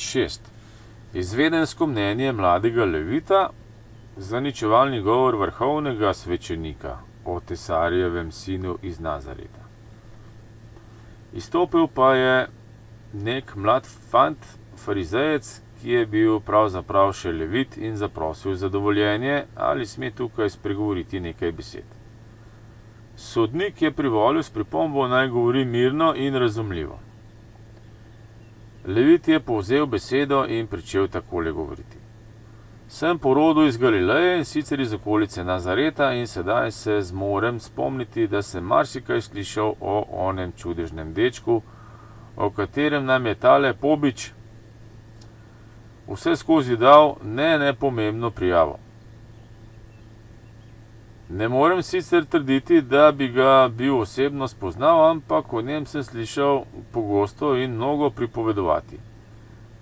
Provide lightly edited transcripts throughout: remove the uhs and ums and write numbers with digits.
6. Izvedensko mnenje mladega levita, zaničevalni govor vrhovnega svečenika o Tesarjevem sinu iz Nazareta. Izstopil pa je nek mlad fant, farizejec, ki je bil pravzaprav še levit in zaprosil za dovoljenje, ali sme tukaj spregovoriti nekaj besed. Sodnik je privolil s pripombo, naj govori mirno in razumljivo. Levit je povzel besedo in pričel takole govoriti. Sem po rodu iz Galileje in sicer iz okolice Nazareta in sedaj se zmorem spomniti, da sem marsikaj slišal o onem čudežnem dečku, o katerem nam je tale Pobič vse skozi dal nepomembno prijavo. Ne morem sicer trditi, da bi ga bil osebno spoznal, ampak o njem sem slišal pogosto in mnogo pripovedovati.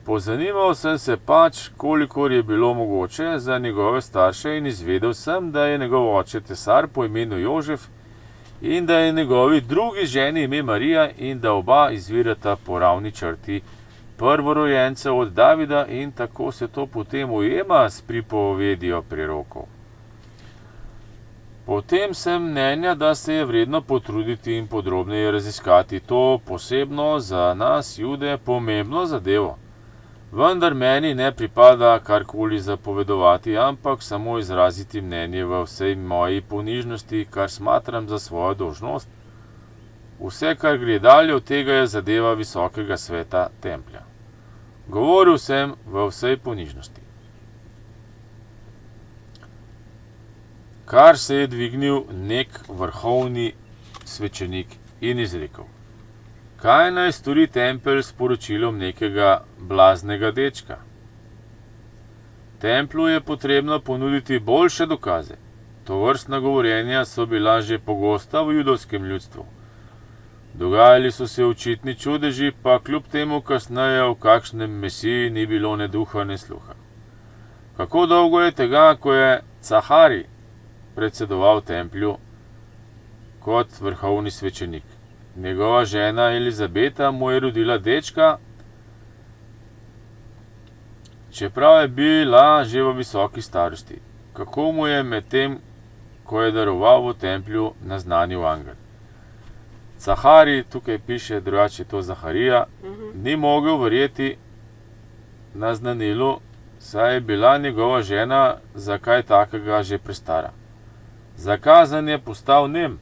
Pozanimal sem se pač, kolikor je bilo mogoče, za njegove starše in izvedel sem, da je njegov oče tesar po imenu Jožef in da je njegovi drugi ženi ime Marija in da oba izvirata po ravni črti prvorojenca od Davida in tako se to potem ujema s pripovedijo prerokov. Potem sem mnenja, da se je vredno potruditi in podrobneje raziskati to posebno za nas, Jude, pomembno zadevo. Vendar meni ne pripada karkoli zapovedovati, ampak samo izraziti mnenje v vsej moji ponižnosti, kar smatram za svojo dolžnost. Vse, kar gre dalje od tega, je zadeva visokega sveta templja. Govoril sem v vsej ponižnosti. Kar se je dvignil nek vrhovni svečenik in izrekel: kaj naj stori tempelj s poročilom nekega blaznega dečka? Templju je potrebno ponuditi boljše dokaze. Tovrstna govorjenja so bila že pogosta v judovskem ljudstvu. Dogajali so se očitni čudeži, pa kljub temu kasneje v kakšnem mesiji ni bilo ne duha, ne sluha. Kako dolgo je tega, ko je Cahari predsedoval templju kot vrhovni svečenik? Njegova žena Elizabeta mu je rodila dečka, čeprav je bila že v visoki starosti. Kako mu je medtem, ko je daroval v templju, naznanil angel? Cahari, tukaj piše, drugače je to Zaharija, ni mogel verjeti naznanilu, saj je bila njegova žena za kaj takega že prestara. Zakazan je postal nem.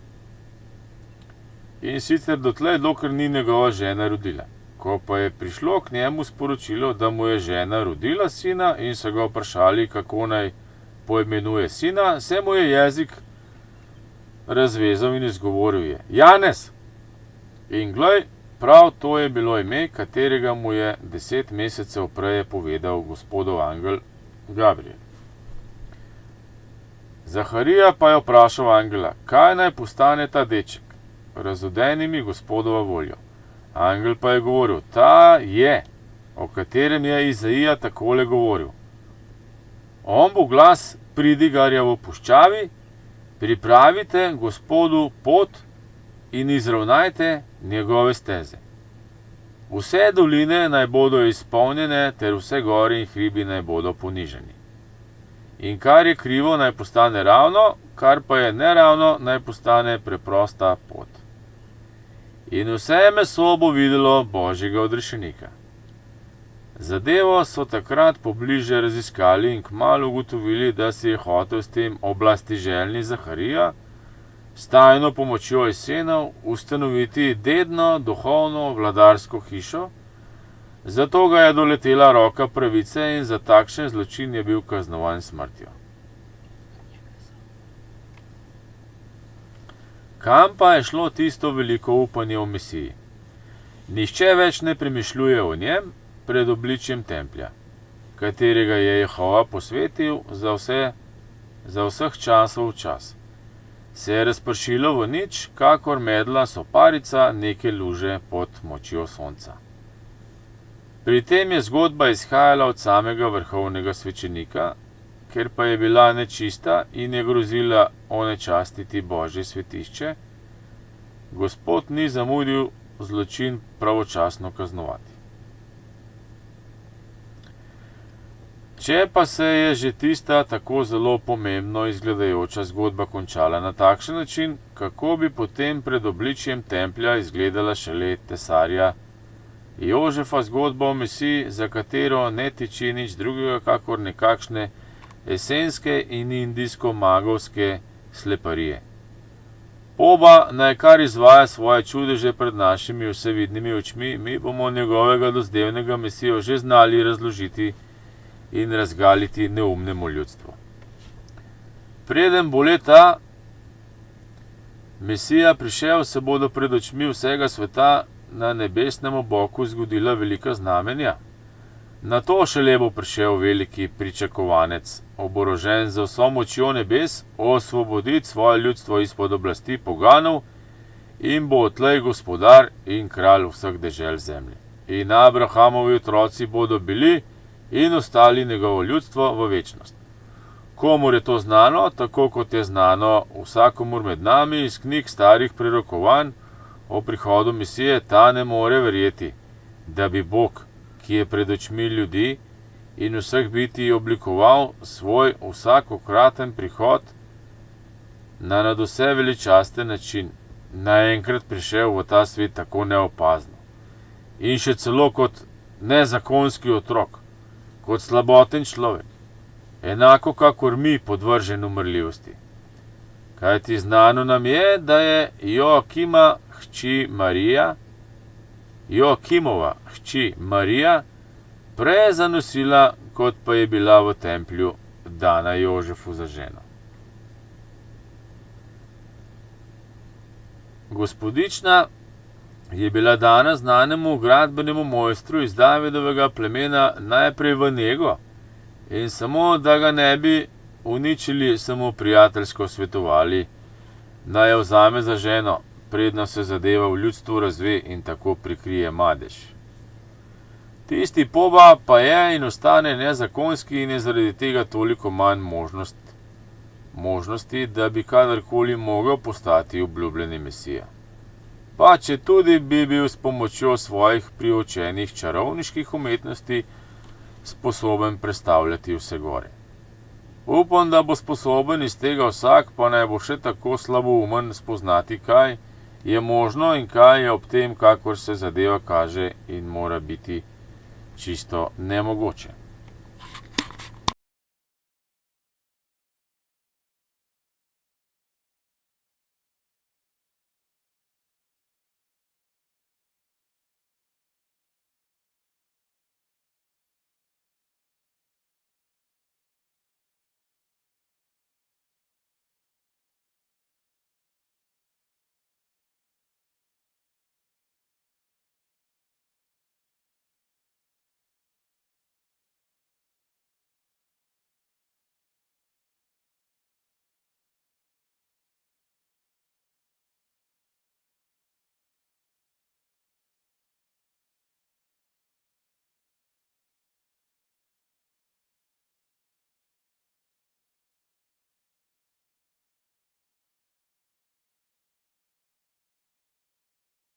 In sicer dotlej, dokler ni njegova žena rodila. Ko pa je prišlo k njemu sporočilo, da mu je žena rodila sina in so ga vprašali, kako naj poimenuje sina, se mu je jezik razvezal in izgovoril je: Janez! In glej, prav to je bilo ime, katerega mu je 10 mesecev prej povedal Gospodov angel Gabriel. Zaharija pa je vprašal angela, kaj naj postane ta deček, razodenimi Gospodova voljo. Angel pa je govoril, ta je, o katerem je Izaija takole govoril. On bo glas pridigarja v puščavi, pripravite Gospodu pot in izravnajte njegove steze. Vse doline naj bodo izpolnjene, ter vse gori in hribi naj bodo ponižani. In kar je krivo, naj postane ravno, kar pa je neravno, naj postane preprosta pot. In vse meso bo videlo Božjega odrešenika. Zadevo so takrat pobliže raziskali in kmalu ugotovili, da si je hotel s tem oblastiželjni Zaharija s tajno pomočjo Esenov ustanoviti dedno, duhovno, vladarsko hišo, zato ga je doletela roka pravice in za takšen zločin je bil kaznovan s smrtjo. Kam pa je šlo tisto veliko upanje v Mesiji? Nihče več ne premišljuje o njem pred obličjem templja, katerega je Jehova posvetil za vseh časov čas. Se je razpršilo v nič, kakor medla soparica neke luže pod močjo sonca. Pri tem je zgodba izhajala od samega vrhovnega svečenika, ker pa je bila nečista in je grozila onečastiti Božje svetišče, Gospod ni zamudil zločin pravočasno kaznovati. Če pa se je že tista tako zelo pomembno izgledajoča zgodba končala na takšen način, kako bi potem pred obličjem templja izgledala šele tesarja Jožefa zgodba o Mesiji, za katero ne tiči nič drugega kakor nekakšne esenske in indijsko-magovske sleparije. Poba naj kar izvaja svoje čudeže pred našimi vsevidnimi očmi, mi bomo njegovega dozdevnega Mesijo že znali razložiti in razgaliti neumnemu ljudstvu. Preden bo ta Mesija prišel, se bodo pred očmi vsega sveta na nebesnem oboku zgodila velika znamenja. Nato šele bo prišel veliki pričakovanec, oborožen z vso močjo nebes, osvoboditi svoje ljudstvo izpod oblasti poganov in bo odtlej gospodar in kralj vseh dežel zemlje. In Abrahamovi otroci bodo bili in ostali njegovo ljudstvo v večnost. Komur je to znano, tako kot je znano vsakomur med nami iz knjig starih prerokovanj o prihodu Mesije, ta ne more verjeti, da bi Bog, ki je pred očmi ljudi in vseh bitij oblikoval svoj vsakokraten prihod na nadvse veličasten način, naenkrat prišel v ta svet tako neopazno. In še celo kot nezakonski otrok, kot slaboten človek, enako kakor mi podvržen umrljivosti. Kajti znano nam je, da je Joakimova hči Marija prej zanosila, kot pa je bila v templju dana Jožefu za ženo. Gospodična je bila dana znanemu gradbenemu mojstru iz Davidovega plemena najprej v nego in samo, da ga ne bi uničili, samo prijateljsko svetovali, naj jo vzame za ženo, predno se zadeva v ljudstvu razve in tako prikrije madež. Tisti Poba pa je in ostane nezakonski in je zaradi tega toliko manj možnosti, da bi kadarkoli mogel postati obljubljeni Mesija. Pa če tudi bi bil s pomočjo svojih priučenih čarovniških umetnosti sposoben prestavljati vse gore. Upam, da bo sposoben iz tega vsak, pa naj bo še tako slaboumen, spoznati, kaj je možno in kaj je ob tem, kakor se zadeva kaže in mora biti čisto nemogoče.